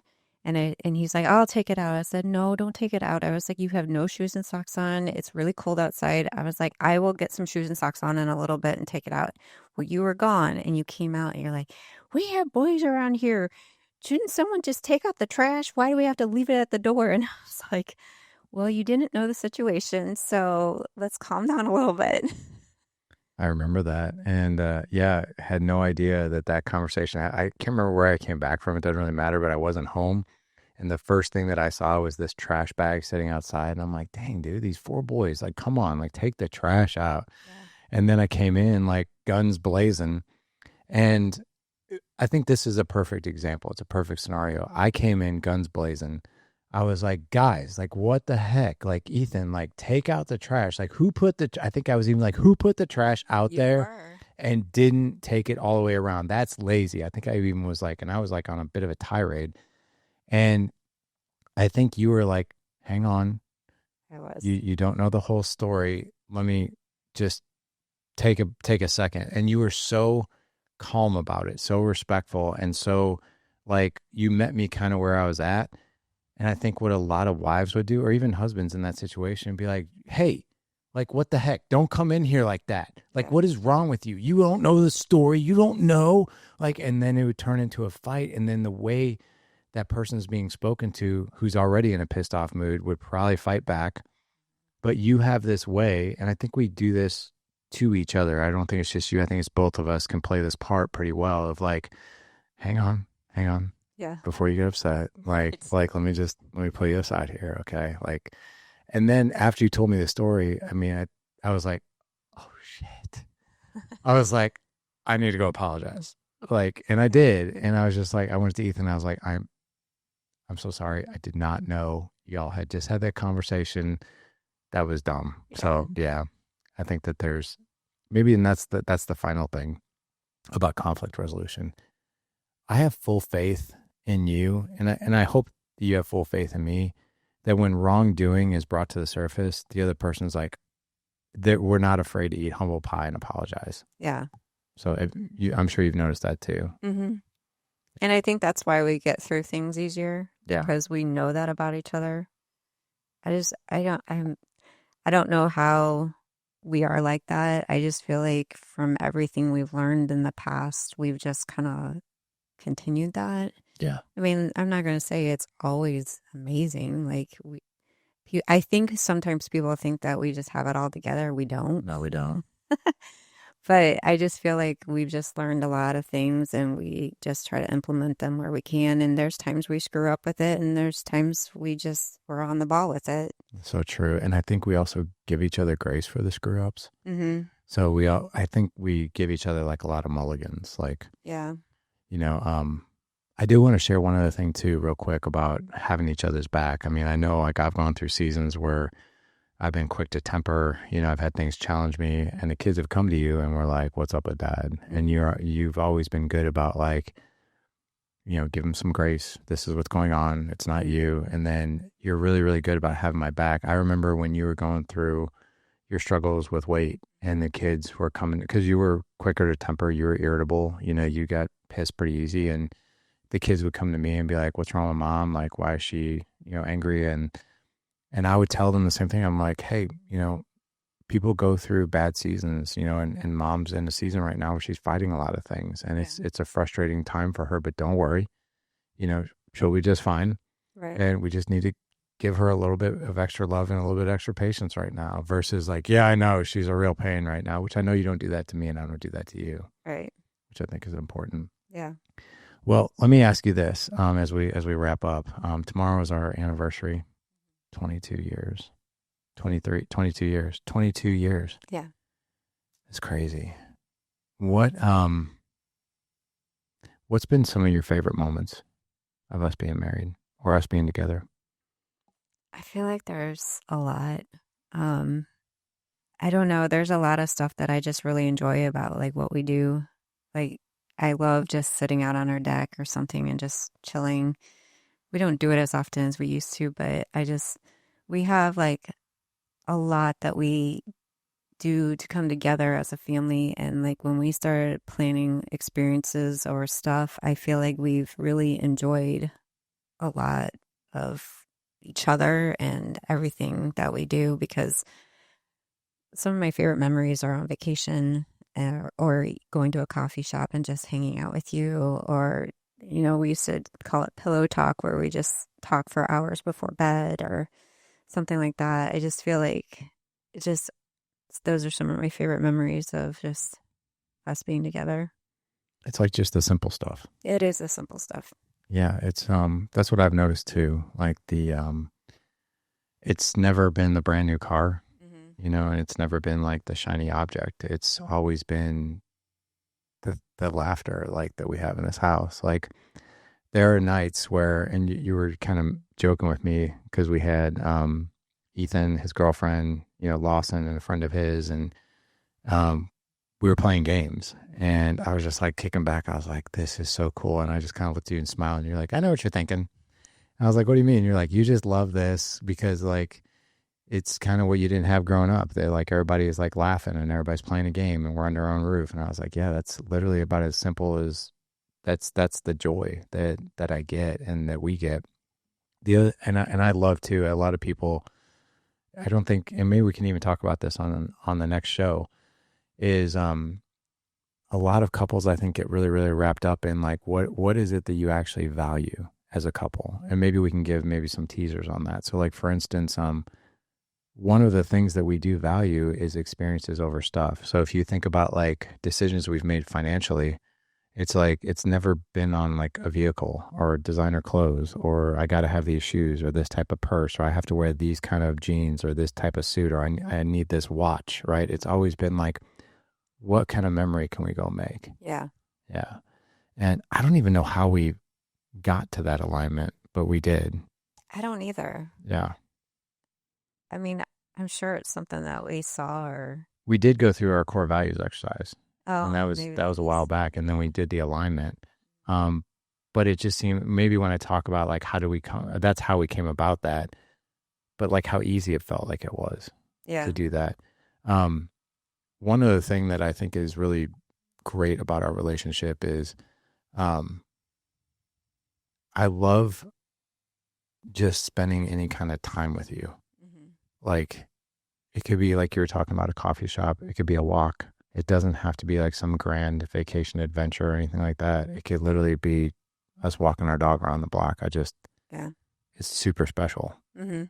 And he's like, I'll take it out. I said, no, don't take it out. I was like, you have no shoes and socks on. It's really cold outside. I was like, I will get some shoes and socks on in a little bit and take it out. Well, you were gone and you came out and you're like, we have boys around here. Shouldn't someone just take out the trash? Why do we have to leave it at the door? And I was like, well, you didn't know the situation, so let's calm down a little bit. I remember that, and yeah, had no idea that conversation. I can't remember where I came back from. It doesn't really matter, but I wasn't home, and the first thing that I saw was this trash bag sitting outside, and I'm like, "Dang, dude, these four boys, like, come on, like, take the trash out." Yeah. And then I came in like guns blazing, and I think this is a perfect example. It's a perfect scenario. I came in guns blazing. I was like, guys, like, what the heck? Like, Ethan, like, take out the trash. Like, I think I was even like, who put the trash out You there were. and didn't take it all the way around? That's lazy. I think I even was like, and I was like on a bit of a tirade. And I think you were like, hang on, I was. you don't know the whole story. Let me just take a second. And you were so calm about it, so respectful, and so like you met me kind of where I was at. And I think what a lot of wives would do, or even husbands in that situation, be like, hey, like, what the heck? Don't come in here like that. Like, Yeah. what is wrong with you? You don't know the story. You don't know. Like, and then it would turn into a fight. And then the way that person's being spoken to, who's already in a pissed off mood, would probably fight back. But you have this way, and I think we do this to each other. I don't think it's just you. I think it's both of us can play this part pretty well of like, hang on, Yeah. before you get upset. Right. Let me pull you aside here, okay? Like, and then after you told me the story, I mean, I was like, oh shit. I was like, I need to go apologize. Like, and I did, and I was just like, I went to Ethan. I was like, I'm so sorry. I did not know y'all had just had that conversation. That was dumb. Yeah. So yeah, I think that there's maybe, and that's the final thing about conflict resolution. I have full faith in you, and I hope that you have full faith in me, that when wrongdoing is brought to the surface, the other person's like, that we're not afraid to eat humble pie and apologize. Yeah. So I'm sure you've noticed that too. Hmm. And I think that's why we get through things easier Yeah. because we know that about each other. I don't know how we are like that. I just feel like from everything we've learned in the past, we've just kind of continued that. Yeah. I mean, I'm not going to say it's always amazing. I think sometimes people think that we just have it all together. We don't. No, we don't. But I just feel like we've just learned a lot of things and we just try to implement them where we can. And there's times we screw up with it, and there's times we're on the ball with it. So true. And I think we also give each other grace for the screw ups. Hmm. So I think we give each other like a lot of mulligans. Like, Yeah. you know, I do want to share one other thing too, real quick, about having each other's back. I mean, I know like I've gone through seasons where I've been quick to temper. I've had things challenge me, and the kids have come to you and we're like, "What's up with dad?" And you've always been good about like, give them some grace. This is what's going on. It's not you. And then you're really, really good about having my back. I remember when you were going through your struggles with weight and the kids were coming because you were quicker to temper. You were irritable. You got pissed pretty easy, and the kids would come to me and be like, "What's wrong with mom? Like, why is she, angry?" And I would tell them the same thing. I'm like, "Hey, people go through bad seasons, and mom's in a season right now where she's fighting a lot of things, and it's a frustrating time for her. But don't worry, she'll be just fine. Right. And we just need to give her a little bit of extra love and a little bit extra patience right now versus like, yeah, I know she's a real pain right now, which I know you don't do that to me and I don't do that to you, Right. which I think is important. Yeah. Well, let me ask you this as we wrap up. Tomorrow is our anniversary, 22 years, 23, 22 years, 22 years. Yeah. It's crazy. What's been some of your favorite moments of us being married or us being together? I feel like there's a lot. Um, I don't know. There's a lot of stuff that I just really enjoy about like what we do. Like I love just sitting out on our deck or something and just chilling. We don't do it as often as we used to, but we have like a lot that we do to come together as a family. And like when we started planning experiences or stuff, I feel like we've really enjoyed a lot of each other and everything that we do because some of my favorite memories are on vacation or going to a coffee shop and just hanging out with you. Or, we used to call it pillow talk where we just talk for hours before bed or something like that. I just feel like it just, those are some of my favorite memories of just us being together. It's like just the simple stuff. It is the simple stuff. Yeah, it's that's what I've noticed too. Like it's never been the brand new car, and it's never been like the shiny object. It's always been the laughter like that we have in this house. Like there are nights where, and you were kind of joking with me because we had Ethan, his girlfriend, Lawson, and a friend of his, and we were playing games, and I was just like kicking back. I was like, "This is so cool," and I just kind of looked at you and smiled. And you're like, "I know what you're thinking." I was like, "What do you mean?" You're like, "You just love this because like it's kind of what you didn't have growing up. They like everybody is like laughing and everybody's playing a game and we're under our own roof." And I was like, "Yeah, that's literally about as simple as that's the joy that I get and that we get." The other, and I love too. A lot of people, I don't think, and maybe we can even talk about this on the next show. Is a lot of couples I think get really, really wrapped up in like what is it that you actually value as a couple, and maybe we can give maybe some teasers on that. So, like for instance, one of the things that we do value is experiences over stuff. So if you think about like decisions we've made financially, it's like it's never been on like a vehicle or designer clothes or I got to have these shoes or this type of purse or I have to wear these kind of jeans or this type of suit or I need this watch, right? It's always been like, what kind of memory can we go make? Yeah. Yeah. And I don't even know how we got to that alignment, but we did. I don't either. Yeah. I mean, I'm sure it's something that we saw or, We did go through our core values exercise. And oh, that was maybe a while back, and then we did the alignment. Um, but it just seemed maybe when I talk about like how do we come, that's how we came about that. But like how easy it felt like it was yeah. to do that. Um, one other thing that I think is really great about our relationship is, um, I love just spending any kind of time with you. Mm-hmm. Like it could be like you were talking about a coffee shop. It could be a walk. It doesn't have to be like some grand vacation adventure or anything like that. It could literally be us walking our dog around the block. Yeah. It's super special. Mm-hmm.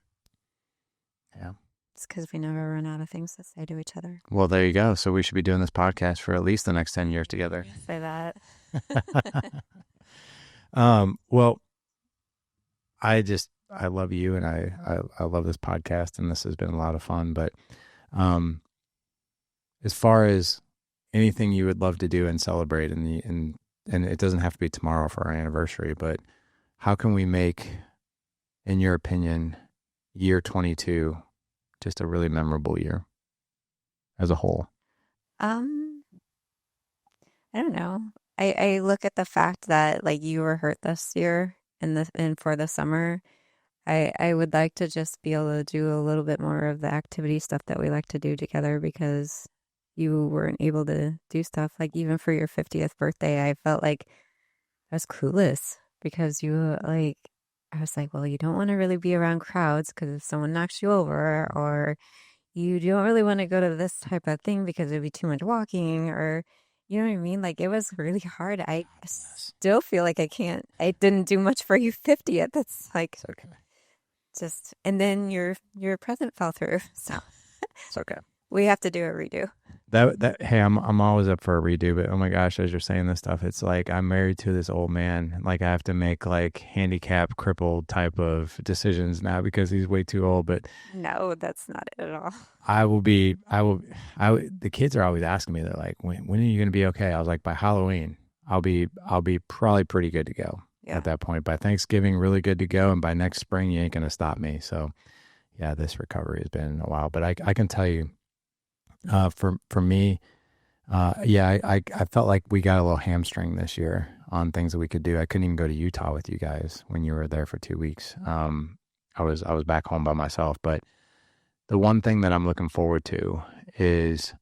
Yeah. It's because we never run out of things to say to each other. Well, there you go. So we should be doing this podcast for at least the next 10 years together. Say that. Well, I love you and I love this podcast and this has been a lot of fun. But as far as anything you would love to do and celebrate and it doesn't have to be tomorrow for our anniversary, but how can we make, in your opinion, year 22 just a really memorable year as a whole? Um, I don't know. I look at the fact that like you were hurt this year and for the summer. I would like to just be able to do a little bit more of the activity stuff that we like to do together because you weren't able to do stuff. Like even for your 50th birthday, I felt like I was clueless because I was like, well, you don't want to really be around crowds because if someone knocks you over, or you don't really want to go to this type of thing because it'd be too much walking, or you know what I mean? Like it was really hard. I Yes. still feel like I didn't do much for you 50th. That's like It's okay. just, and then your present fell through. So It's okay. we have to do a redo. Hey, I'm always up for a redo, but oh my gosh, as you're saying this stuff, it's like I'm married to this old man. Like I have to make like handicap crippled type of decisions now because he's way too old. But No, that's not it at all. the kids are always asking me, they're like, when are you going to be okay? I was like, by Halloween, I'll be probably pretty good to go Yeah. at that point. By Thanksgiving, really good to go. And by next spring, you ain't going to stop me. So yeah, this recovery has been a while, but I can tell you, for me, yeah, I felt like we got a little hamstring this year on things that we could do. I couldn't even go to Utah with you guys when you were there for 2 weeks. I was back home by myself, but the one thing that I'm looking forward to is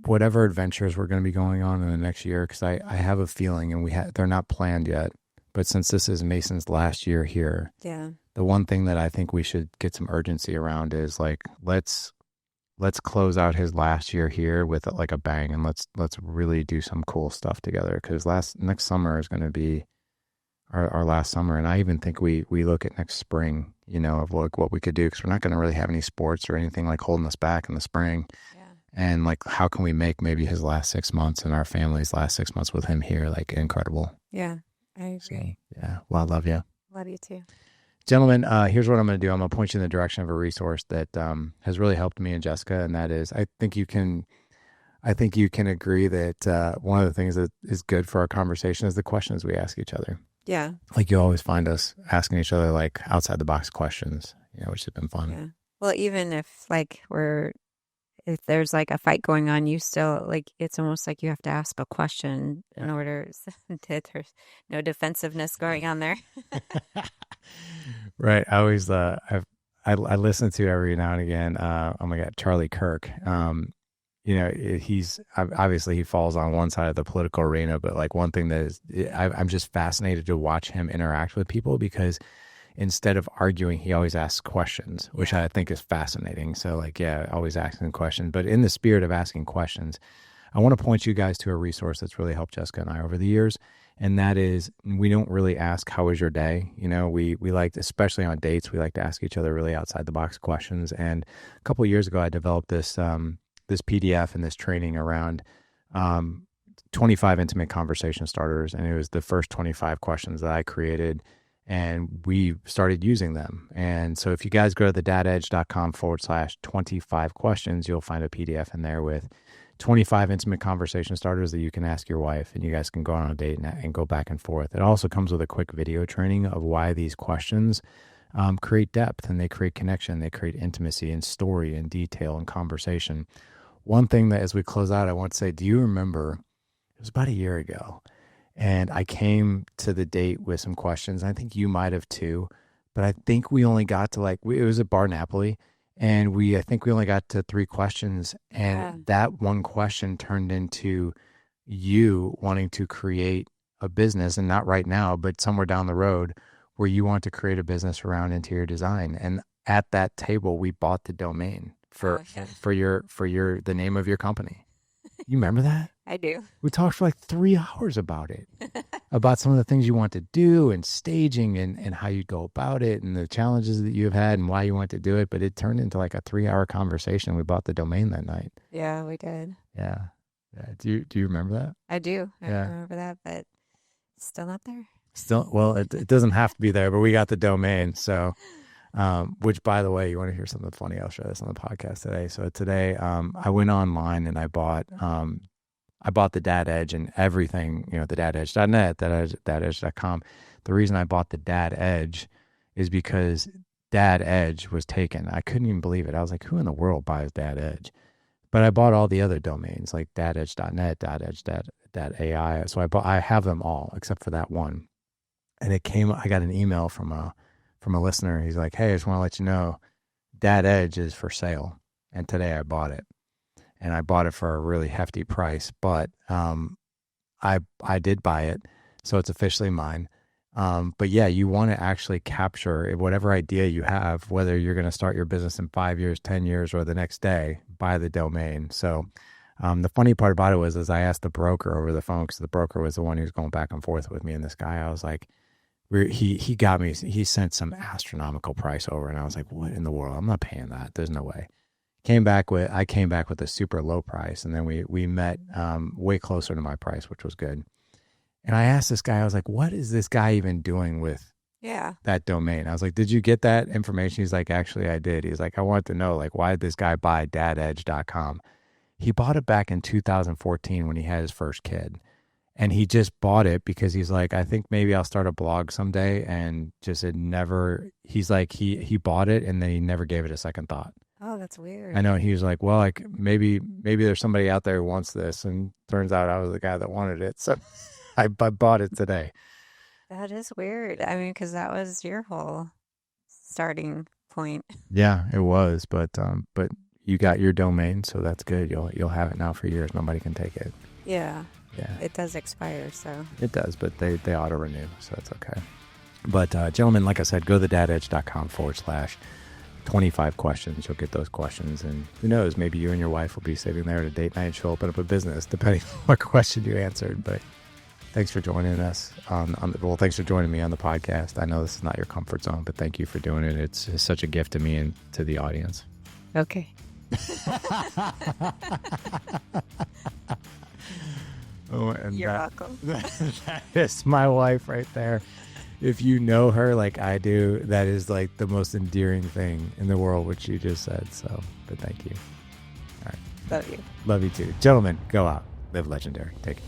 whatever adventures we're going to be going on in the next year. Cause I have a feeling and they're not planned yet, but since this is Mason's last year here, Yeah. the one thing that I think we should get some urgency around is like, let's close out his last year here with like a bang, and let's really do some cool stuff together. Because next summer is going to be our last summer, and I even think we look at next spring, you know, of like what we could do, because we're not going to really have any sports or anything like holding us back in the spring. Yeah. And like, how can we make maybe his last 6 months and our family's last 6 months with him here like incredible? Yeah. I So agree. yeah, well, I love you. Love you too. Gentlemen, here's what I'm going to do. I'm going to point you in the direction of a resource that has really helped me and Jessica, and that is, I think you can agree that one of the things that is good for our conversation is the questions we ask each other. Yeah. Like you always find us asking each other like outside the box questions, you know, which has been fun. Yeah. Well, even if like if there's like a fight going on, you still like it's almost like you have to ask a question in order that there's no defensiveness going on there. Right. I always I listen to every now and again. Oh my God, Charlie Kirk. You know, he's obviously he falls on one side of the political arena, but like one thing that is, I'm just fascinated to watch him interact with people because instead of arguing, he always asks questions, which I think is fascinating. So like, yeah, always asking questions. But in the spirit of asking questions, I want to point you guys to a resource that's really helped Jessica and I over the years. And that is, we don't really ask, how was your day? You know, we like, especially on dates, we like to ask each other really outside the box questions. And a couple of years ago, I developed this PDF and this training around 25 intimate conversation starters. And it was the first 25 questions that I created, and we started using them. And so if you guys go to thedadedge.com/25 questions, you'll find a PDF in there with 25 intimate conversation starters that you can ask your wife, and you guys can go on a date and go back and forth. It also comes with a quick video training of why these questions create depth, and they create connection, they create intimacy and story and detail and conversation. One thing that as we close out, I want to say, do you remember, it was about a year ago, and I came to the date with some questions. I think you might have too, but I think we only got to it was at Bar Napoli, and I think we only got to 3 questions, and that one question turned into you wanting to create a business, and not right now, but somewhere down the road, where you want to create a business around interior design. And at that table, we bought the domain for the name of your company. You remember that? I do. We talked for like 3 hours about it, about some of the things you want to do and staging and how you go about it and the challenges that you've had and why you want to do it. But it turned into like a 3-hour conversation. We bought the domain that night. Yeah, we did. Yeah. Do you remember that? I do. I Yeah. remember that, but it's still not there. Still, well, it doesn't have to be there, but we got the domain. So, which by the way, you want to hear something funny? I'll share this on the podcast today. So today, I went online and I bought the Dad Edge and everything, you know, the dadedge.net, dadedge.com. The reason I bought the Dad Edge is because Dad Edge was taken. I couldn't even believe it. I was like, who in the world buys Dad Edge? But I bought all the other domains like dadedge.net, dadedge.ai. So I have them all except for that one. And I got an email from a listener. He's like, hey, I just want to let you know Dad Edge is for sale. And today I bought it. And I bought it for a really hefty price, but I did buy it, so it's officially mine. But yeah, you want to actually capture whatever idea you have, whether you're going to start your business in 5 years, 10 years, or the next day, buy the domain. So the funny part about it was, as I asked the broker over the phone, because the broker was the one who was going back and forth with me and this guy, I was like, he got me, he sent some astronomical price over, and I was like, what in the world? I'm not paying that. There's no way. I came back with a super low price, and then we met way closer to my price, which was good. And I asked this guy, I was like, what is this guy even doing with that domain? I was like, did you get that information? He's like, actually, I did. He's like, I wanted to know, like, why did this guy buy dadedge.com? He bought it back in 2014 when he had his first kid. And he just bought it because he's like, I think maybe I'll start a blog someday. And just he's like, he bought it and then he never gave it a second thought. Oh, that's weird. I know. And he was like, well, like maybe there's somebody out there who wants this. And turns out I was the guy that wanted it. So I bought it today. That is weird. I mean, because that was your whole starting point. Yeah, it was. But you got your domain, so that's good. You'll have it now for years. Nobody can take it. Yeah. Yeah. It does expire, so. It does, but they auto renew, so that's okay. But gentlemen, like I said, go to dadedge.com/25 questions. You'll get those questions, and who knows, maybe you and your wife will be sitting there at a date night and she'll open up a business, depending on what question you answered. But thanks for joining us thanks for joining me on the podcast. I know this is not your comfort zone, but thank you for doing it. It's such a gift to me and to the audience. Okay. Oh, and You're welcome. That is my wife right there. If you know her like I do, that is like the most endearing thing in the world, which you just said. So, but thank you. All right. Love you. Love you too. Gentlemen, go out. Live legendary. Take it.